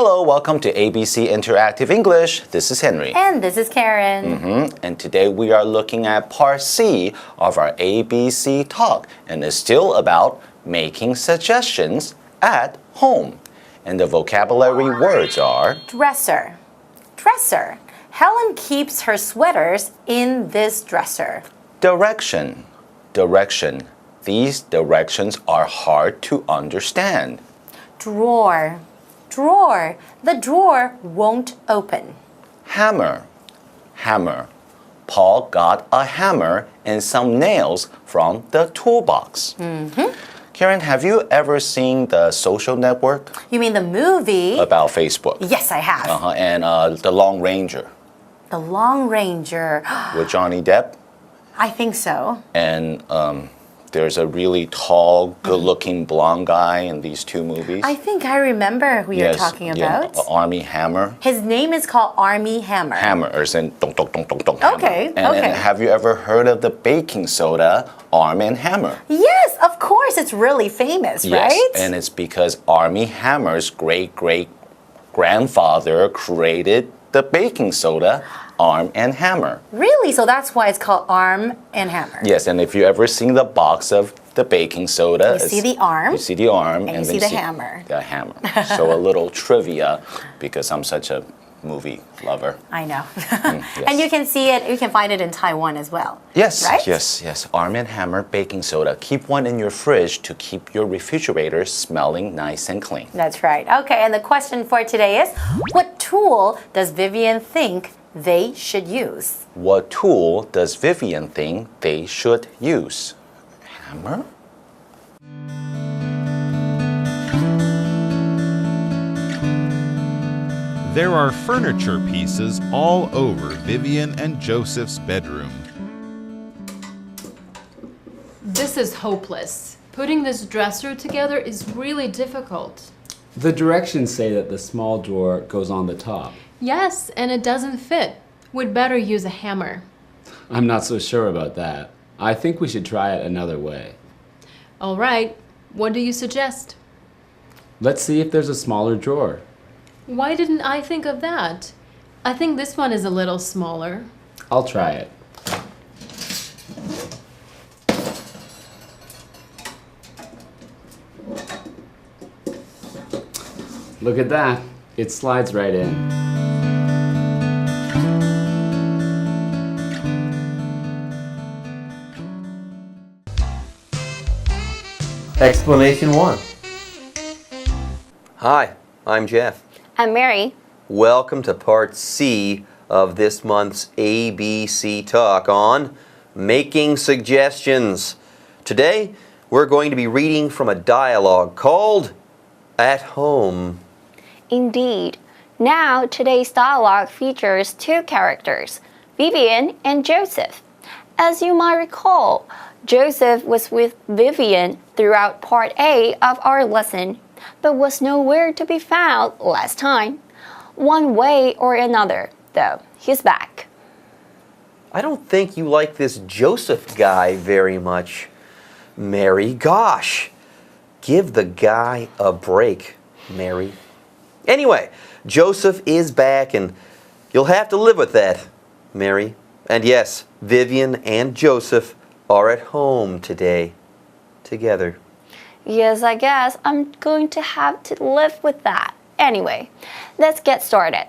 Hello, welcome to ABC Interactive English. This is Henry. And this is Karen. And today we are looking at part C of our ABC talk. And it's still about making suggestions at home. And the vocabulary words are Dresser. Dresser. Helen keeps her sweaters in this dresser. direction. Direction. These directions are hard to understand. Drawer. Drawer. The drawer won't open. Hammer. Hammer. Paul got a hammer and some nails from the toolbox. Karen, have you ever seen The Social Network? You mean the movie? About Facebook. Yes, I have. And The Long Ranger The Long Ranger. with Johnny Depp. I think so. And there's a really tall, good-looking blonde guy in these two movies. I think I remember who you're talking about. Army Hammer. His name is called Army Hammer. Hammer, as in dong, dong, dong, dong, dong. Okay, And okay. have you ever heard of the baking soda Arm and Hammer? Yes, of course. It's really famous, Yes, right? and it's because Army Hammer's great-great-grandfather created the baking soda Arm and Hammer. Really? So that's why it's called Arm and Hammer. Yes, and if you ever seen the box of the baking soda, You see the arm. You see the arm, And you then see the hammer. The hammer. So a little trivia, because I'm such a movie lover. I know. Yes. And you can see it, you can find it in Taiwan as well. Yes, Right? yes. Arm and Hammer baking soda. Keep one in your fridge to keep your refrigerator smelling nice and clean. That's right. Okay, and the question for today is, what tool does Vivian think they should use? What tool does Vivian think they should use? Hammer? There are furniture pieces all over Vivian and Joseph's bedroom. This is hopeless. Putting this dresser together is really difficult. The directions say that the small drawer goes on the top. Yes, and it doesn't fit. We'd better use a hammer. I'm not so sure about that. I think we should try it another way. All right, what do you suggest? Let's see if there's a smaller drawer. Why didn't I think of that? I think this one is a little smaller. I'll try it. Look at that. It slides right in. Explanation 1. Hi, I'm Jeff. I'm Mary. Welcome to part C of this month's ABC talk on making suggestions. Today, we're going to be reading from a dialogue called At Home. Indeed. Now, today's dialogue features two characters, Vivian and Joseph. As you might recall, Joseph was with Vivian throughout part A of our lesson, but was nowhere to be found last time. One way or another, though, he's back. I don't think you like this Joseph guy very much, Mary. Gosh, give the guy a break, Mary. Anyway, Joseph is back and you'll have to live with that, Mary. And yes, Vivian and Joseph are at home today, together. Yes, I guess I'm going to have to live with that. Anyway, let's get started.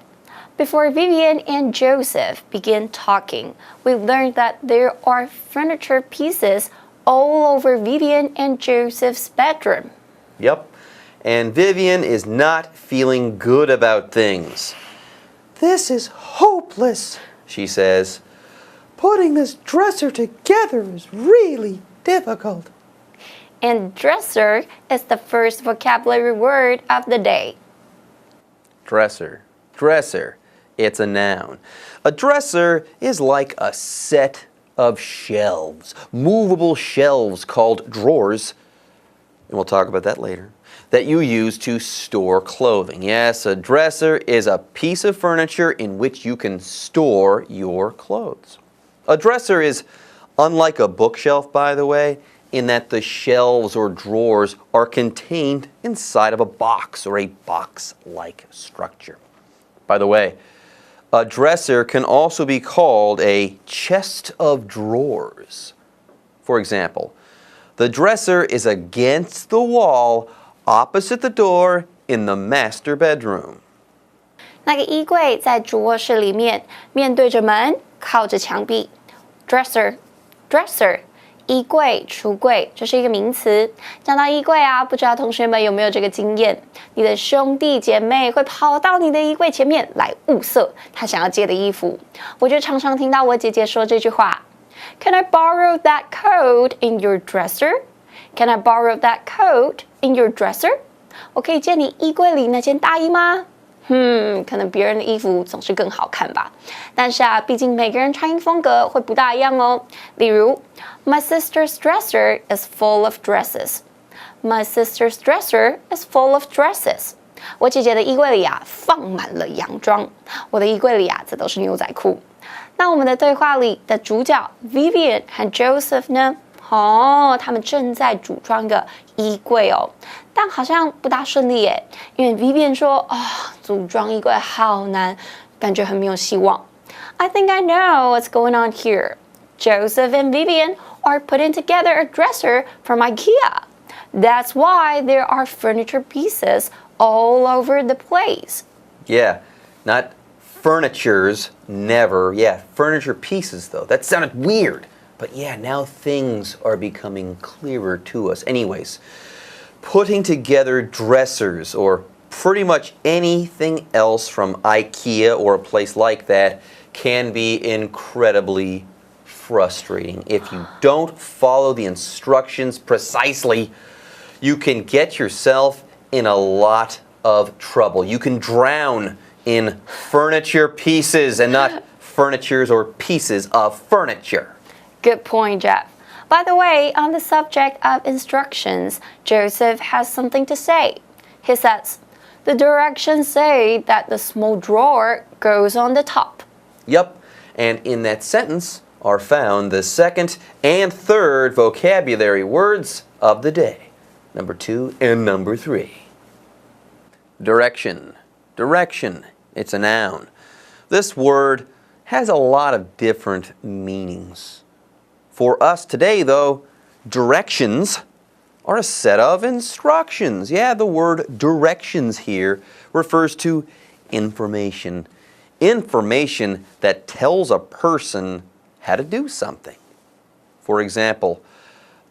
Before Vivian and Joseph begin talking, we learned that there are furniture pieces all over Vivian and Joseph's bedroom. Yep. And Vivian is not feeling good about things. This is hopeless, she says. Putting this dresser together is really difficult. And dresser is the first vocabulary word of the day. Dresser. Dresser. It's a noun. A dresser is like a set of shelves, movable shelves called drawers, and we'll talk about that later, that you use to store clothing. Yes, a dresser is a piece of furniture in which you can store your clothes. A dresser is unlike a bookshelf, by the way. in that the shelves or drawers are contained inside of a box or a box-like structure. By the way, a dresser can also be called a chest of drawers. For example, the dresser is against the wall opposite the door in the master bedroom. 那个衣柜在主卧室里面，面对着门，靠着墙壁。Dresser， 衣柜、橱柜，这是一个名词。讲到衣柜啊，不知道同学们有没有这个经验？你的兄弟姐妹会跑到你的衣柜前面来物色他想要借的衣服。我就常常听到我姐姐说这句话 ：Can I borrow that coat in your dresser? Can I borrow that coat in your dresser? 我可以借你衣柜里那件大衣吗？可能别人的衣服总是更好看吧。但是啊，毕竟每个人穿衣风格会不大一样哦。例如 ，My sister's dresser is full of dresses. My sister's dresser is full of dresses. 我姐姐的衣柜里啊，放满了洋装。我的衣柜里啊，则都是牛仔裤。那我们的对话里的主角 Vivian 和 Joseph 呢？他们正在组装一个衣柜哦，但好像不大顺利耶，因为 Vivian 说组装衣柜好难，感觉很没有希望。I think I know what's going on here. Joseph and Vivian are putting together a dresser from IKEA. That's why there are furniture pieces all over the place. Yeah, not furnitures, never. Yeah, furniture pieces though. That sounded weird. But yeah, now things are becoming clearer to us. Anyways, putting together dressers or pretty much anything else from IKEA or a place like that can be incredibly frustrating. If you don't follow the instructions precisely, you can get yourself in a lot of trouble. You can drown in furniture pieces and not furnitures or pieces of furniture. Good point, Jeff. By the way, on the subject of instructions, Joseph has something to say. He says, the directions say that the small drawer goes on the top. Yep, and in that sentence are found the second and third vocabulary words of the day, number 2 and number 3. Direction. Direction. It's a noun. This word has a lot of different meanings. For us today, though, directions are a set of instructions. Yeah, the word directions here refers to information. Information that tells a person how to do something. For example,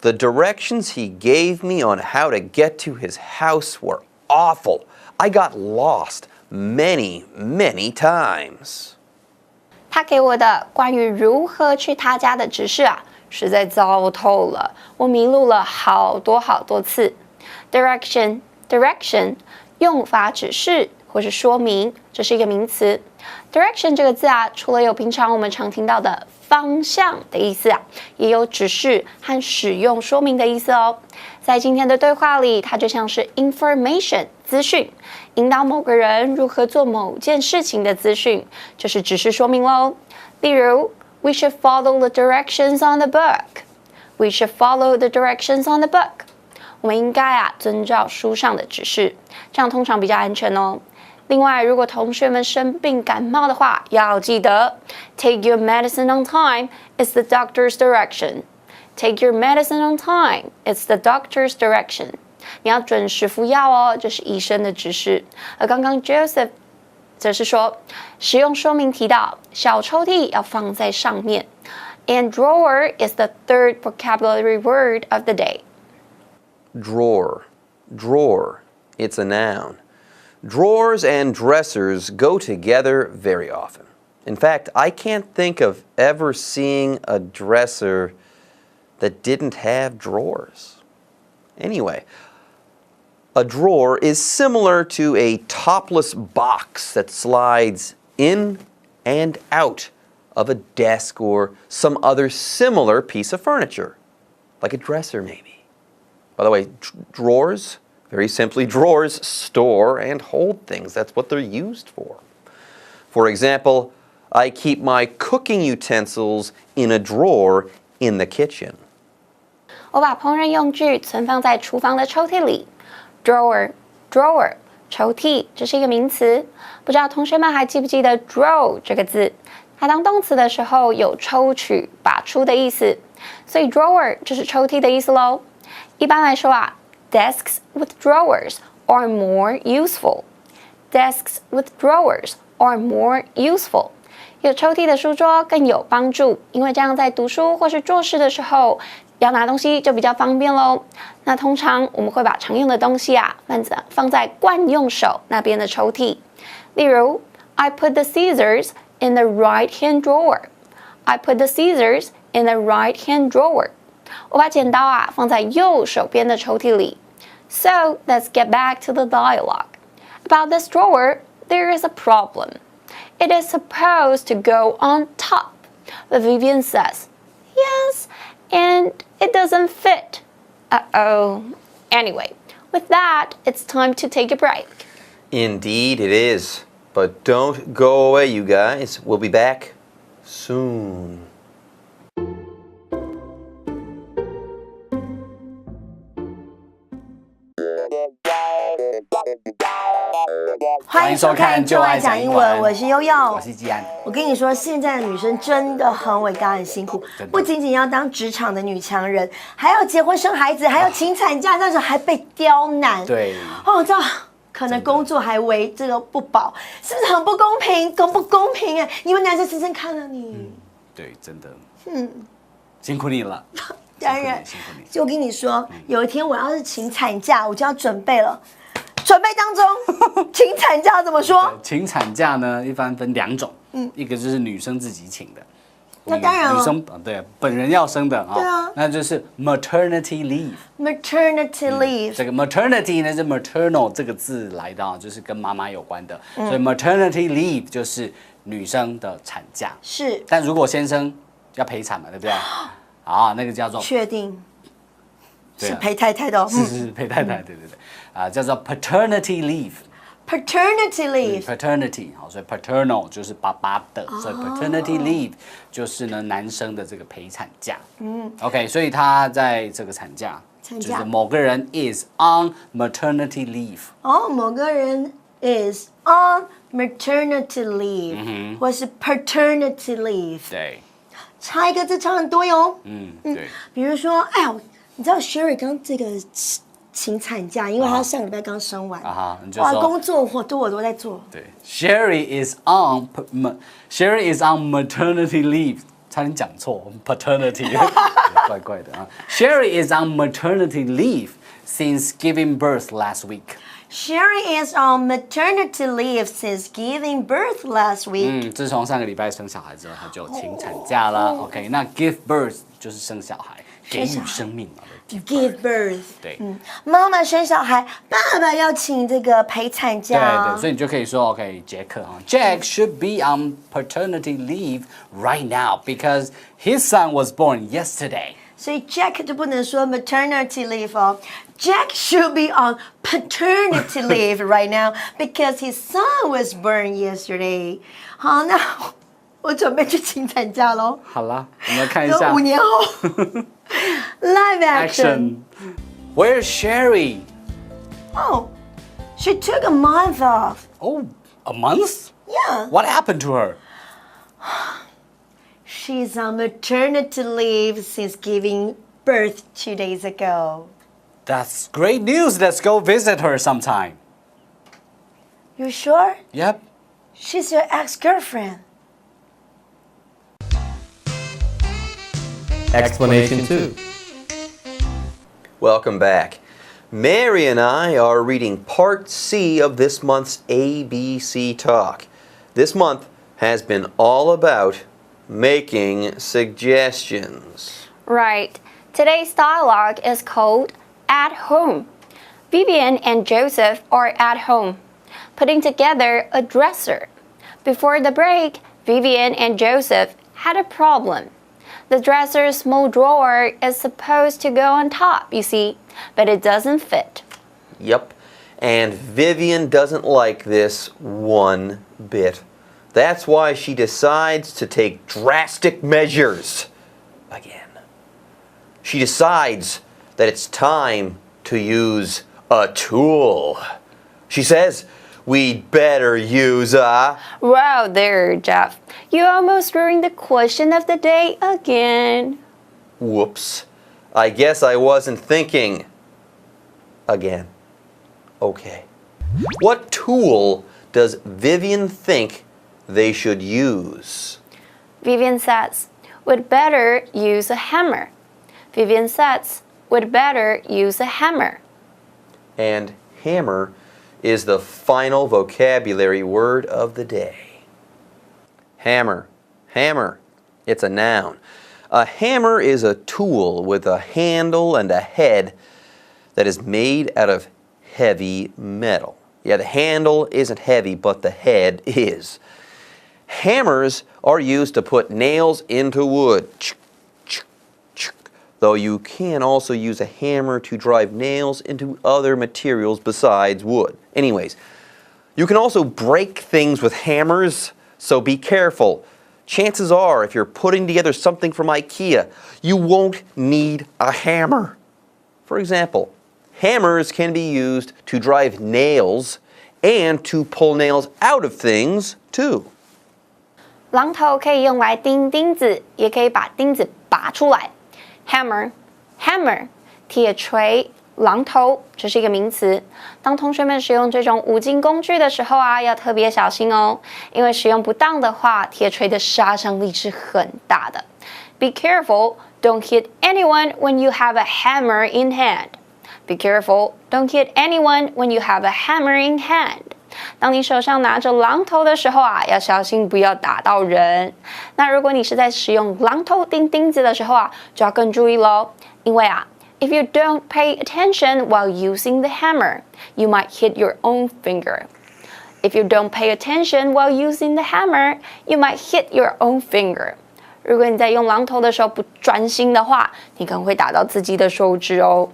the directions he gave me on how to get to his house were awful. I got lost many, many times. 他给我的关于如何去他家的指示啊，实在糟透了，我迷路了好多次。Direction， 用法指示或是说明，这是一个名词。Direction 这个字啊，除了有平常我们常听到的方向的意思啊，也有指示和使用说明的意思哦。在今天的对话里，它就像是 information 资讯，引导某个人如何做某件事情的资讯，就是指示说明喽。例如 We should follow the directions on the book. We should follow the directions on the book. 我们应该遵照书上的指示，这样通常比较安全哦。另外，如果同学们生病感冒的话，要记得 Take your medicine on time. It's the doctor's direction. Take your medicine on time. It's the doctor's direction. 你要准时服药哦，这是医生的指示。而刚刚 Joseph 则是说，使用说明提到小抽屉要放在上面。And drawer is the third vocabulary word of the day. Drawer. It's a noun. Drawers and dressers go together very often. In fact, I can't think of ever seeing a dresser that didn't have drawers. Anyway, a drawer is similar to a topless box that slides in and out of a desk or some other similar piece of furniture, like a dresser maybe. By the way, drawers, very simply, drawers store and hold things. That's what they're used for. For example, I keep my cooking utensils in a drawer in the kitchen. 我把烹饪用具存放在厨房的抽屉里。Drawer, drawer， 抽屉，这是一个名词。不知道同学们还记不记得 draw 这个字？它当动词的时候有抽取、拔出的意思，所以 drawer 就是抽屉的意思咯。一般来说啊 ，desks with drawers are more useful. Desks with drawers are more useful. 有抽屉的书桌更有帮助，因为这样在读书或是做事的时候，要拿东西就比较方便咯。那通常我们会把常用的东西啊放在惯用手那边的抽屉。例如 I put the scissors in the right-hand drawer. I put the scissors in the right-hand drawer. 我把剪刀啊放在右手边的抽屉里。So let's get back to the dialogue. About this drawer, there is a problem. It is supposed to go on top, but Vivian says, yes, and it doesn't fit. Uh-oh. Anyway, with that, it's time to take a break. Indeed it is. But don't go away, you guys. We'll be back soon. 欢迎收看《就爱讲英文》，我是悠悠，我是季安。我跟你说，现在的女生真的很伟大、很辛苦，不仅仅要当职场的女强人，还要结婚生孩子，还要请产假，那时候还被刁难。对，哦，这可能工作还为这个不保，是不是很不公平？不公平哎！你们男生深深看了你。对，真的。辛苦你了。当然，辛苦你。就我跟你说，有一天我要是请产假，我就要准备了。准备当中，请产假怎么说？请产假呢，一般分2种，一个就是女生自己请的，那当然了，女生对本人要生的对啊，那就是 maternity leave。maternity leave，这个 maternity 呢是 maternal 这个字来的，就是跟妈妈有关的，所以 maternity leave 就是女生的产假。是，但如果先生要陪产嘛，对不对？啊，那个叫做确定。是陪太太的哦，是陪太太，对，叫做 paternity leave。paternity leave，paternity，好，所以 paternal 就是爸爸的，所以 paternity leave 就是呢男生的这个陪产假。OK， 所以他在这个产假，就是某个人 is on maternity leave。哦，某个人 is on maternity leave，或是 paternity leave。对，差一个字差很多哟。对。比如说，哎呀。你知道 Sherry 刚这个请产假，因为她上礼拜刚生完，哇，工作我都在做。对 ，Sherry is on maternity leave， 差点讲错 paternity， 怪怪的啊。Sherry is on maternity leave since giving birth last week. Sherry is on maternity leave since giving birth last week. 自从上个礼拜生小孩之后，她就请产假了。OK， 那 give birth 就是生小孩。给予生命嘛 ，give birth。对，妈妈生小孩，爸爸要请这个陪产假。对，所以你就可以说 ，OK， 杰克啊 ，Jack should be on paternity leave right now because his son was born yesterday。所以 Jack 就不能说 maternity leave 哦 ，Jack should be on paternity leave right now because his son was born yesterday。好，那我准备去请产假喽。好啦，我们来看一下5年后。Live action. Where's Sherry? Oh, she took a month off. Oh, a month? Yeah. What happened to her? She's on maternity leave since giving birth 2 days ago. That's great news. Let's go visit her sometime. You sure? Yep. She's your ex-girlfriend. Explanation 2. Welcome back. Mary and I are reading Part C of this month's ABC Talk. This month has been all about making suggestions. Right. Today's dialogue is called At Home. Vivian and Joseph are at home, putting together a dresser. Before the break, Vivian and Joseph had a problem. The dresser's small drawer is supposed to go on top, you see, but it doesn't fit. Yep, and Vivian doesn't like this one bit. That's why she decides to take drastic measures again. she decides that it's time to use a tool. She says, we'd better use a... Wow there, Jeff. You almost ruined the question of the day again. Whoops. I guess I wasn't thinking. Again. Okay. What tool does Vivian think they should use? Vivian says, we'd better use a hammer. Vivian says, we'd better use a hammer. And hammer is the final vocabulary word of the day. Hammer. Hammer. It's a noun. A hammer is a tool with a handle and a head that is made out of heavy metal. Yeah, the handle isn't heavy, but the head is. Hammers are used to put nails into wood. Though you can also use a hammer to drive nails into other materials besides wood. Anyways, you can also break things with hammers, so be careful. Chances are, if you're putting together something from IKEA, you won't need a hammer. For example, hammers can be used to drive nails and to pull nails out of things, too. 榔头可以用来钉钉子，也可以把钉子拔出来。Hammer, hammer, 铁锤、榔头，这是一个名词。当同学们使用这种五金工具的时候啊，要特别小心哦，因为使用不当的话，铁锤的杀伤力是很大的。Be careful, don't hit anyone when you have a hammer in hand. Be careful, don't hit anyone when you have a hammer in hand. 当你手上拿着榔头的时候啊，要小心不要打到人。那如果你是在使用榔头钉钉子的时候啊，就要更注意咯，因为啊 ，if you don't pay attention while using the hammer, you might hit your own finger. If you don't pay attention while using the hammer, you might hit your own finger. 如果你在用榔头的时候不专心的话，你可能会打到自己的手指哦。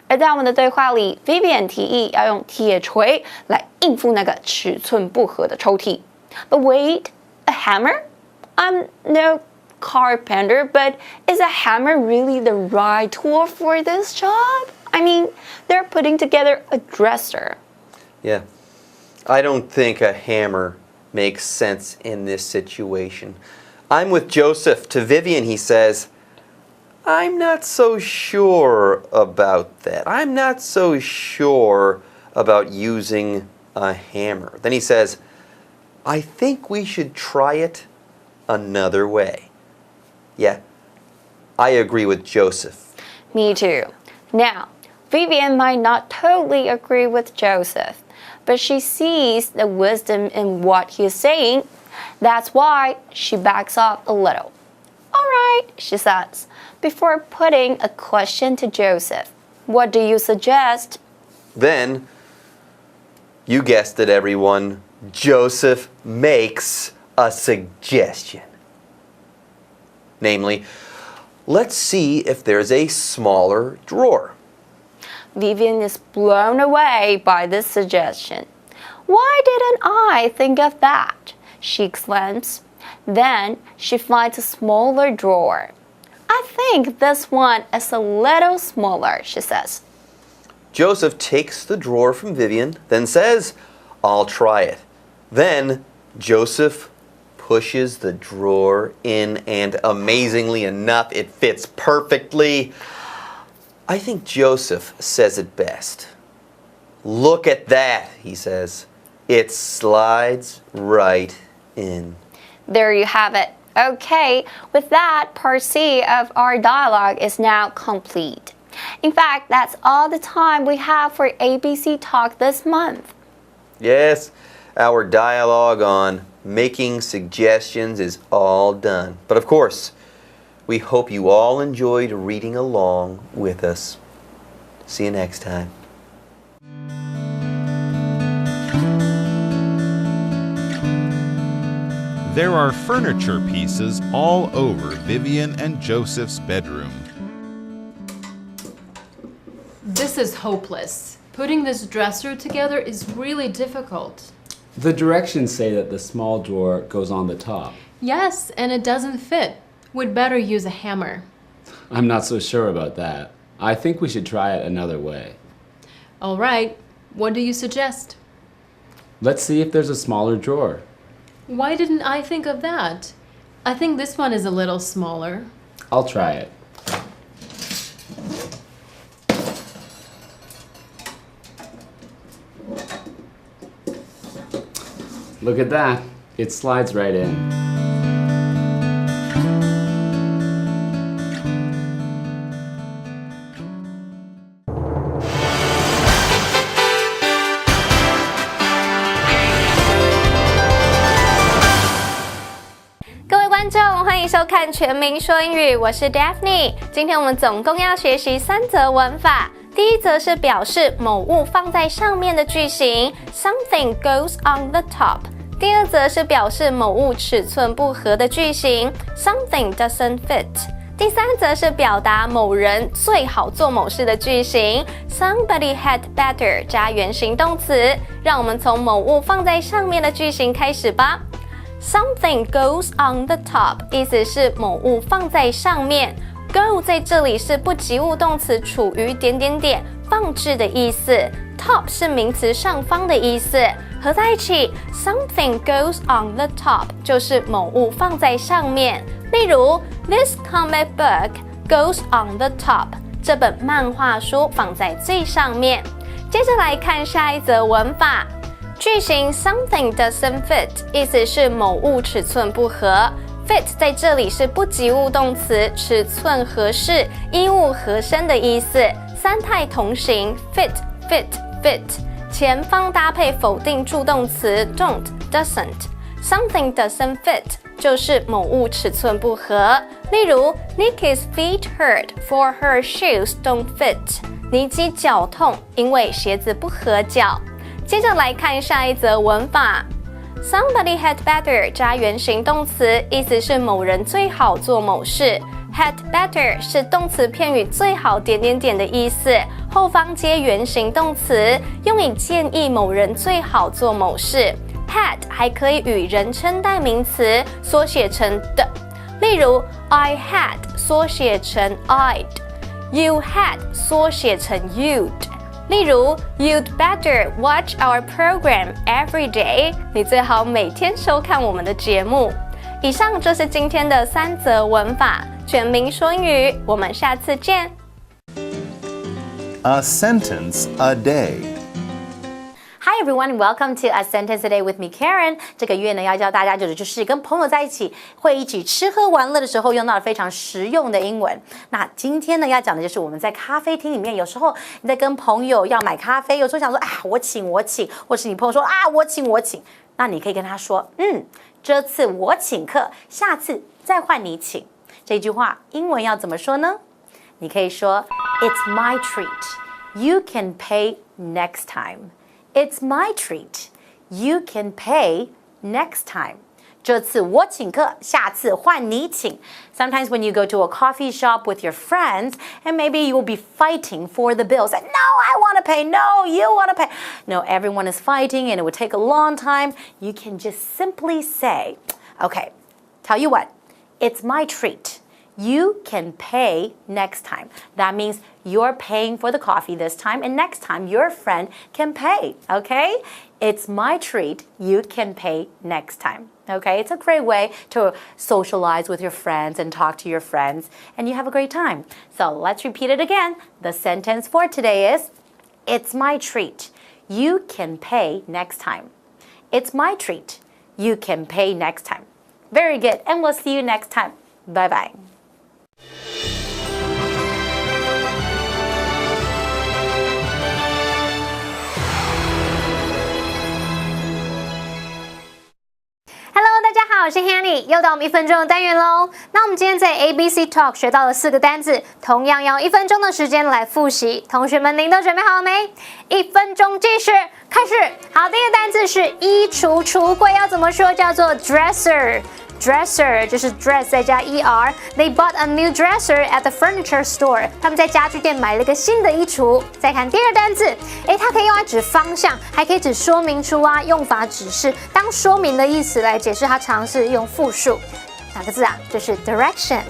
而在我们的对话里 ，Vivian 提议要用铁锤来应付那个尺寸不合的抽屉。But wait, a hammer? I'm no carpenter, but is a hammer really the right tool for this job? I mean, they're putting together a dresser. Yeah, I don't think a hammer makes sense in this situation. I'm with Joseph. To Vivian, he says, I'm not so sure about that. I'm not so sure about using a hammer. Then he says, I think we should try it another way. Yeah, I agree with Joseph. Me too. Now, Vivian might not totally agree with Joseph, but she sees the wisdom in what he's saying. That's why she backs off a little. All right, she says, before putting a question to Joseph. What do you suggest? Then, you guessed it, everyone, Joseph makes a suggestion. Namely, let's see if there's a smaller drawer. Vivian is blown away by this suggestion. Why didn't I think of that? She exclaims. Then she finds a smaller drawer. I think this one is a little smaller, she says. Joseph takes the drawer from Vivian, then says, I'll try it. Then Joseph pushes the drawer in, and amazingly enough, it fits perfectly. I think Joseph says it best. Look at that, he says. It slides right in. There you have it. Okay, with that, part C of our dialogue is now complete. In fact, that's all the time we have for ABC Talk this month. Yes, our dialogue on making suggestions is all done. But of course, we hope you all enjoyed reading along with us. See you next time. There are furniture pieces all over Vivian and Joseph's bedroom. This is hopeless. Putting this dresser together is really difficult. The directions say that the small drawer goes on the top. Yes, and it doesn't fit. We'd better use a hammer. I'm not so sure about that. I think we should try it another way. All right, what do you suggest? Let's see if there's a smaller drawer. Why didn't I think of that? I think this one is a little smaller. I'll try it. Look at that. It slides right in.各位观众，欢迎收看《全民说英语》，我是 Daphne。今天我们总共要学习3则文法。第一则是表示某物放在上面的句型 ，Something goes on the top。第二则是表示某物尺寸不合的句型 ，Something doesn't fit。第三则是表达某人最好做某事的句型 ，Somebody had better 加原形动词。让我们从某物放在上面的句型开始吧。Something goes on the top 意思是某物放在上面 ，go 在这里是不及物动词，处于放置的意思 ，top 是名词上方的意思。合在一起 ，something goes on the top 就是某物放在上面。例如 ，This comic book goes on the top 这本漫画书放在最上面。接着来看下一则文法，句型 something doesn't fit 意思是某物尺寸不合。fit 在这里是不及物动词，尺寸合适、衣物合身的意思。三态同形 fit fit fit。前方搭配否定助动词 don't doesn't something doesn't fit 就是某物尺寸不合。例如 Nikki's feet hurt for her shoes don't fit 尼基脚痛因为鞋子不合脚。接着来看下一则文法， Somebody had better 加原形动词，意思是某人最好做某事。had better 是动词片语最好的意思，后方接原形动词，用以建议某人最好做某事。had 还可以与人称代名词缩写成的，例如 I had 缩写成 I'd， You had 缩写成 You'd。例如 You'd better watch our program every day 你最好每天收看我们的节目。以上就是今天的3则文法，全民说英语，我们下次见。 A sentence a day. Hi everyone, welcome to A Sentence a Day with me, Karen. 这个月呢，要教大家就是跟朋友在一起，会一起吃喝玩乐的时候用到非常实用的英文。那今天呢，要讲的就是我们在咖啡厅里面，有时候你在跟朋友要买咖啡，有时候想说啊，我请，或是你朋友说啊，我请，那你可以跟他说，这次我请客，下次再换你请。这句话英文要怎么说呢？你可以说 It's my treat. You can pay next time. It's my treat. You can pay next time. 这次我请客，下次换你请。Sometimes when you go to a coffee shop with your friends, and maybe you will be fighting for the bill. Say, no, I want to pay. No, you want to pay. No, everyone is fighting and it would take a long time. You can just simply say, okay, tell you what, it's my treat. You can pay next time. That means you're paying for the coffee this time, and next time your friend can pay, okay? It's my treat. You can pay next time, okay? It's a great way to socialize with your friends and talk to your friends, and you have a great time. So let's repeat it again. The sentence for today is, it's my treat. You can pay next time. It's my treat. You can pay next time. Very good, and we'll see you next time. Bye-bye. Hello， 大家好，我是 Hanny， 又到我们1分钟的单元喽。那我们今天在 ABC Talk 学到了4个单字，同样要1分钟的时间来复习。同学们，您都准备好了没？1分钟计时开始。好，第一个单字是衣橱，橱柜要怎么说？叫做 dresser。Dresser 就是 dress 再加 er. They bought a new dresser at the furniture store. 他们在家具店买了一个新的衣橱。再看第二个单字，它可以用来指方向，还可以指说明书啊，用法指示，当说明的意思来解释，它常是用复数。哪个字啊？就是 direction。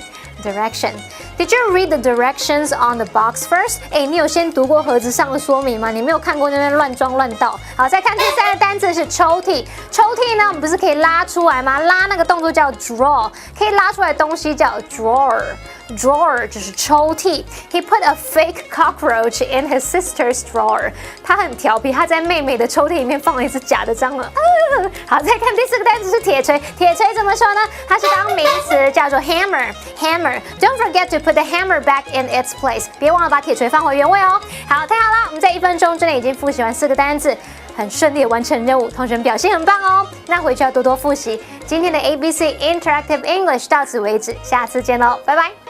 Direction. Did you read the directions on the box first? 你有先读过盒子上的说明吗？你没有看过那边乱装乱倒。好，再看第3个单字是抽屉。抽屉呢，我们不是可以拉出来吗？拉那个动作叫 draw， 可以拉出来的东西叫 drawer。Drawer 就是抽屉。He put a fake cockroach in his sister's drawer. 他很调皮，他在妹妹的抽屉里面放了一只假的蟑螂。好，再看第4个单词是铁锤。铁锤怎么说呢？它是当名词，叫做 hammer。Hammer. Don't forget to put the hammer back in its place. 别忘了把铁锤放回原位哦。好，太好了，我们在1分钟之内已经复习完4个单字。很顺利的完成任务，同学们表现很棒哦。那回去要多多复习。今天的ABC Interactive English 到此为止，下次见喽，拜拜。